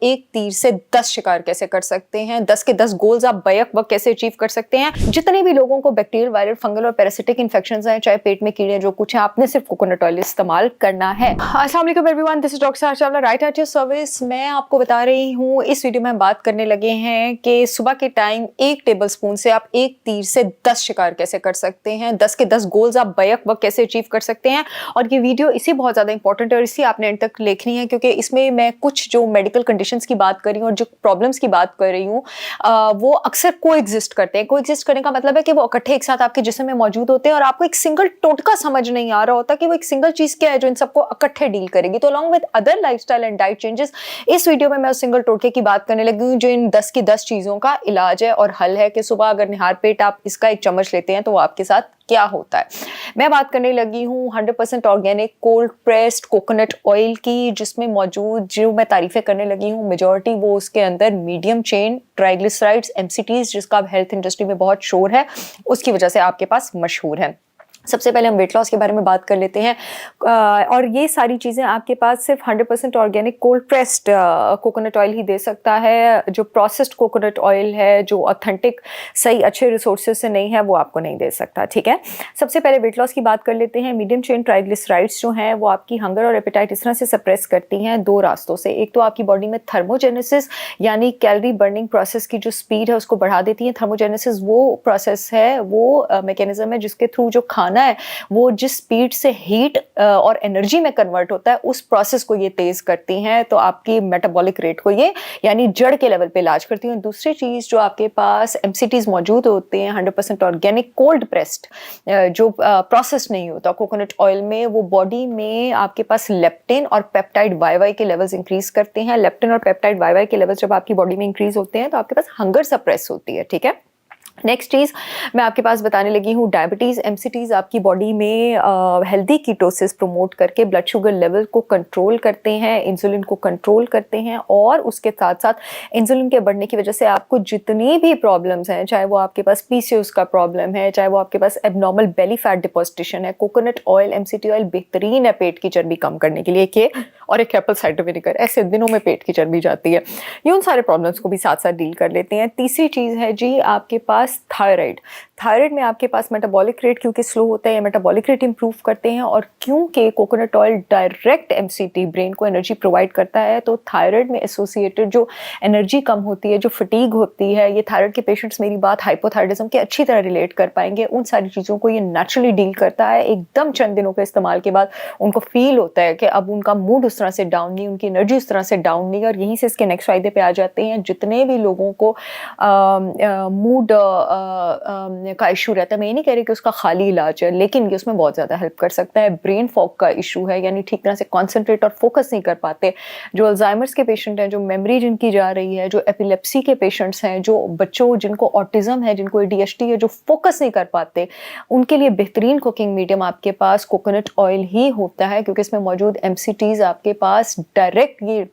एक तीर से 10 शिकार कैसे कर सकते हैं, 10 के 10 गोल्स आप बैक वक्त कैसे अचीव कर सकते हैं। जितने भी लोगों को बैक्टीरियल, वायरल, फंगल और पैरासिटिक इन्फेक्शंस हैं, चाहे पेट में कीड़े जो कुछ है, आपने सिर्फ कोकोनट ऑयल इस्तेमाल करना है। अस्सलाम वालेकुम एवरीवन, दिस इज डॉक्टर सारा Chawla, right at your service. मैं आपको बता रही हूँ, इस वीडियो में हम बात करने लगे हैं कि सुबह के टाइम 1 टेबल स्पून से आप एक तीर से 10 शिकार कैसे कर सकते हैं, 10 के 10 गोल्स आप बैक वक्त कैसे अचीव कर सकते हैं। और ये वीडियो इसी बहुत ज्यादा इंपॉर्टेंट है और इसी आपने एंड तक देखनी है, क्योंकि इसमें मैं कुछ जो मेडिकल कंडीशंस की बात कर रही हूँ और जो प्रॉब्लम्स की बात कर रही हूँ, वो अक्सर कोएग्जिस्ट करते हैं। कोएग्जिस्ट करने का मतलब है कि वो इकट्ठे एक साथ आपके जिस्म में मौजूद होते हैं और आपको एक सिंगल टोटका समझ नहीं आ रहा होता कि वो एक सिंगल चीज क्या है जो इन सबको इकट्ठे डील करेगी। तो along with other lifestyle and diet changes, इस वीडियो में मैं उस सिंगल टोटके की बात करने लगी हूँ जो इन 10 की 10 चीजों का इलाज है और हल है कि सुबह अगर निहार पेट आप इसका एक चम्मच लेते हैं तो वो आपके साथ क्या होता है। मैं बात करने लगी हूँ 100% organic cold pressed coconut oil की, जिसमें मौजूद जो मैं तारीफें करने लगी हूँ मेजॉरिटी वो उसके अंदर मीडियम चेन ट्राइग्लिसराइड्स MCTs, जिसका हेल्थ इंडस्ट्री में बहुत शोर है, उसकी वजह से आपके पास मशहूर है। सबसे पहले हम वेट लॉस के बारे में बात कर लेते हैं। और ये सारी चीज़ें आपके पास सिर्फ 100% organic cold pressed coconut oil ही दे सकता है। जो प्रोसेस्ड कोकोनट ऑयल है, जो ऑथेंटिक सही अच्छे रिसोर्सेज से नहीं है, वो आपको नहीं दे सकता। ठीक है, सबसे पहले वेट लॉस की बात कर लेते हैं। मीडियम चेन ट्राइग्लिसराइड्स जो हैं वो आपकी हंगर और एपेटाइट इस तरह से सप्रेस करती हैं 2 रास्तों से। एक तो आपकी बॉडी में थर्मोजेनेसिस यानी कैलोरी बर्निंग प्रोसेस की जो स्पीड है उसको बढ़ा देती है। थर्मोजेनेसिस वो प्रोसेस है, वो मैकेनिज्म है जिसके थ्रू जो खाना है वो जिस स्पीड से हीट और एनर्जी में कन्वर्ट होता है उस प्रोसेस को ये तेज करती हैं। तो आपकी मेटाबॉलिक रेट को ये यानी जड़ के लेवल पे इलाज करती हैं। दूसरी चीज जो आपके पास MCTs मौजूद होते हैं 100% ऑर्गेनिक कोल्ड प्रेस्ड, जो प्रोसेस नहीं होता कोकोनट ऑयल में, वो बॉडी में आपके पास लेप्टिन और पेप्टाइड YY के लेवल्स इंक्रीज करते हैं। लेप्टिन और पेप्टाइड YY के लेवल्स जब आपकी बॉडी में इंक्रीज होते हैं तो आपके पास हंगर सप्रेस होती है। ठीक है, नेक्स्ट चीज़ मैं आपके पास बताने लगी हूँ डायबिटीज़। MCTs आपकी बॉडी में हेल्दी कीटोसिस प्रमोट करके ब्लड शुगर लेवल को कंट्रोल करते हैं, इंसुलिन को कंट्रोल करते हैं और उसके साथ साथ इंसुलिन के बढ़ने की वजह से आपको जितनी भी प्रॉब्लम्स हैं, चाहे वो आपके पास PCOS का प्रॉब्लम है, चाहे वो आपके पास एबनॉर्मल बेली फैट डिपोजिशन है, कोकोनट ऑयल MCT ऑयल बेहतरीन है पेट की चर्बी कम करने के लिए। के और एक एप्पल साइडर विनेगर, ऐसे दिनों में पेट की चर्बी जाती है। ये उन सारे प्रॉब्लम्स को भी साथ साथ डील कर लेते हैं। तीसरी चीज़ है जी आपके पास थायराइड। थायराइड में आपके पास मेटाबॉलिक रेट क्योंकि स्लो होता है, मेटाबॉलिक रेट इंप्रूव करते हैं और क्योंकि coconut oil direct MCT brain को एनर्जी प्रोवाइड करता है, तो थायराइड में एसोसिएटेड जो एनर्जी कम होती है, जो फटीग होती है, ये थायराइड के पेशेंट्स मेरी बात हाइपोथायराइडिज्म के अच्छी तरह रिलेट कर पाएंगे। उन सारी चीज़ों को ये नेचुरली डील करता है। एकदम चंद दिनों के इस्तेमाल के बाद उनको फील होता है कि अब उनका मूड उस तरह से डाउन नहीं, उनकी एनर्जी उस तरह से डाउन नहीं, और यहीं से इसके नेक्स्ट फायदे पे आ जाते हैं। जितने भी लोगों को मूड का इशू रहता है, मैं ये नहीं कह रही कि उसका खाली इलाज है, लेकिन ये उसमें बहुत ज़्यादा हेल्प कर सकता है। ब्रेन फॉग का इशू है, यानी ठीक तरह से कॉन्सेंट्रेट और फोकस नहीं कर पाते, जो अल्जाइमर्स के पेशेंट हैं, जो मेमोरी जिनकी जा रही है, जो एपिलेप्सी के पेशेंट्स हैं, जो बच्चों जिनको ऑटिज्म है, जिनको ADHD है, जो फोकस नहीं कर पाते, उनके लिए बेहतरीन कुकिंग मीडियम आपके पास कोकोनट ऑयल ही होता है, क्योंकि इसमें मौजूद MCTs आपके पास डायरेक्ट ये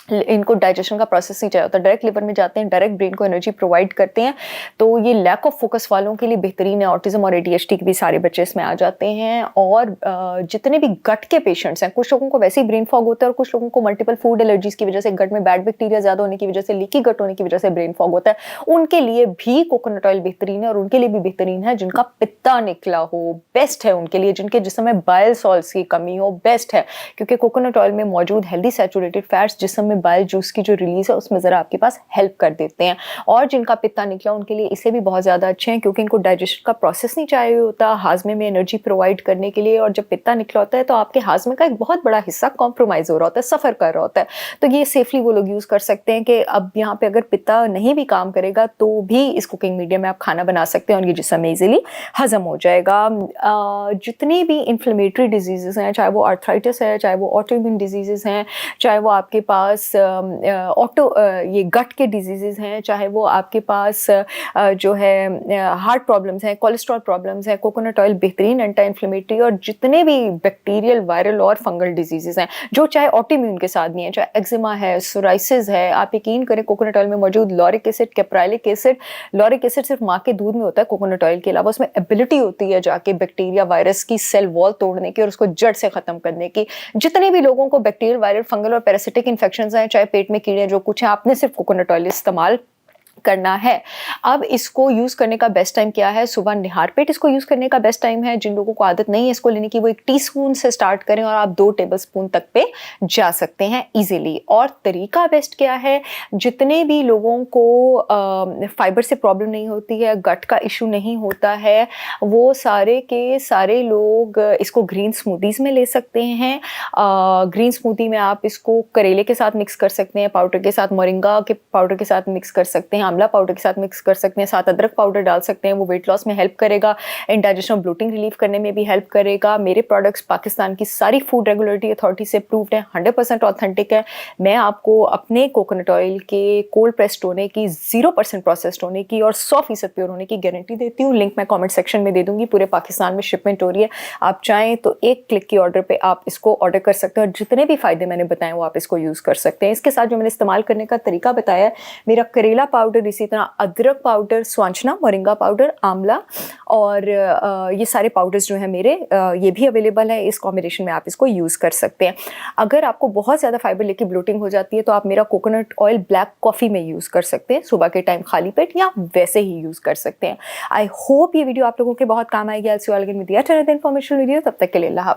इनको डाइजेशन का प्रोसेस नहीं चाहिए होता, डायरेक्ट लिवर में जाते हैं, डायरेक्ट ब्रेन को एनर्जी प्रोवाइड करते हैं। तो ये लैक ऑफ फोकस वालों के लिए बेहतरीन है। ऑटिज्म और ADHD के भी सारे बच्चे इसमें आ जाते हैं। और जितने भी गट के पेशेंट्स हैं, कुछ लोगों को वैसे ही ब्रेन फॉग होता है और कुछ लोगों को मल्टीपल फूड एलर्जीज की वजह से, गट में बैड बैक्टीरिया ज़्यादा होने की वजह से, लीकी गट होने की वजह से ब्रेन फॉग होता है, उनके लिए भी कोकोनट ऑयल बेहतरीन है। और उनके लिए भी बेहतरीन है जिनका पित्ता निकला हो, बेस्ट है उनके लिए। जिनके जिस्म में बाइल सॉल्ट्स की कमी हो, बेस्ट है, क्योंकि कोकोनट ऑयल में मौजूद हेल्दी सैचुरेटेड फैट्स जिस्म में बाइल जूस की जो रिलीज है उसमें जरा आपके पास हेल्प कर देते हैं। और जिनका पित्ता निकला उनके लिए इसे भी बहुत ज़्यादा अच्छे हैं, क्योंकि इनको डाइजेशन का प्रोसेस नहीं चाहिए होता हाजमे में एनर्जी प्रोवाइड करने के लिए। और जब पित्ता निकला होता है तो आपके हाजमे का एक बहुत बड़ा हिस्सा कॉम्प्रोमाइज़ हो रहा होता है, सफ़र कर रहा होता है। तो ये सेफली वो लोग यूज़ कर सकते हैं कि अब यहाँ पे अगर पित्ता नहीं भी काम करेगा तो भी इस कुकिंग मीडियम में आप खाना बना सकते हैं और ये जिसम में ईजिली हजम हो जाएगा। जितनी भी इन्फ्लेमेटरी डिजीज़ हैं, चाहे वो आर्थराइटिस है, चाहे वो ऑटोइम्यून डिजीज़ हैं, चाहे वो आपके पास ये गट के डिजीज़ हैं, चाहे वो आपके पास जो है हार्ट प्रॉब्लम्स हैं, कोलेस्ट्रॉल प्रॉब्लम्स हैं, कोकोनट ऑयल बेहतरीन एंटी इन्फ्लेमेटरी। और जितने भी बैक्टीरियल, वायरल और फंगल डिजीज़ हैं जो चाहे ऑटोइम्यून के साथ नहीं है, चाहे एक्जिमा है, सोराइसिस है, आप यकीन करें कोकोनट ऑयल में मौजूद lauric acid, caprylic acid. Lauric acid सिर्फ माँ के दूध में होता है, कोकोनट ऑयल के अलावा उसमें एबिलिटी होती है जाके बैक्टीरिया, वायरस की सेल वॉल तोड़ने की और उसको जड़ से ख़त्म करने की। जितने भी लोगों को बैक्टीरियल, वायरल, फंगल और पैरासिटिक इन्फेक्शंस हैं, चाहे पेट में कीड़े जो कुछ हैं, आपने सिर्फ कोकोनट ऑयल इस्तेमाल करना है। अब इसको यूज़ करने का बेस्ट टाइम क्या है? सुबह निहार पेट इसको यूज़ करने का बेस्ट टाइम है। जिन लोगों को आदत नहीं है इसको लेने की, वो 1 टीस्पून से स्टार्ट करें और आप 2 टेबलस्पून तक पे जा सकते हैं ईज़िली। और तरीका बेस्ट क्या है? जितने भी लोगों को फाइबर से प्रॉब्लम नहीं होती है, गट का इशू नहीं होता है, वो सारे के सारे लोग इसको ग्रीन स्मूदीज़ में ले सकते हैं। ग्रीन स्मूदी में आप इसको करेले के साथ मिक्स कर सकते हैं, पाउडर के साथ, मोरिंगा के पाउडर के साथ मिक्स कर सकते हैं, आंवला पाउडर के साथ मिक्स कर सकते हैं, साथ अदरक पाउडर डाल सकते हैं। वो वेट लॉस में हेल्प करेगा, इंडाइजेशन और ब्लोटिंग रिलीफ करने में भी हेल्प करेगा। मेरे प्रोडक्ट्स पाकिस्तान की सारी फूड रेगुलेटरी अथॉरिटी से अप्रूव्ड है, 100% ऑथेंटिक है। मैं आपको अपने कोकोनट ऑयल के कोल्ड प्रेस्ड होने की, 0% प्रोसेस्ड होने की और 100% प्योर होने की गारंटी देती हूँ। लिंक मैं कमेंट सेक्शन में दे दूंगी। पूरे पाकिस्तान में शिपमेंट हो रही है। आप चाहें तो 1 क्लिक की ऑर्डर पे आप इसको ऑर्डर कर सकते हैं और जितने भी फायदे मैंने बताए वो आप इसको यूज़ कर सकते हैं। इसके साथ जो मैंने इस्तेमाल करने का तरीका बताया है, मेरा करेला पाउडर, इसी तरह अदरक पाउडर, स्वांचना, मोरिंगा पाउडर, आंवला और ये सारे पाउडर्स जो हैं मेरे, ये भी अवेलेबल है। इस कॉम्बिनेशन में आप इसको यूज़ कर सकते हैं। अगर आपको बहुत ज़्यादा फाइबर लेके ब्लोटिंग हो जाती है तो आप मेरा कोकोनट ऑयल ब्लैक कॉफ़ी में यूज़ कर सकते हैं, सुबह के टाइम खाली पेट, या वैसे ही यूज़ कर सकते हैं। आई होप ये वीडियो आप लोगों के बहुत काम आएगी। I see you all again with yet another informational video. तब तक के लिए अल्लाह हाफ़िज़।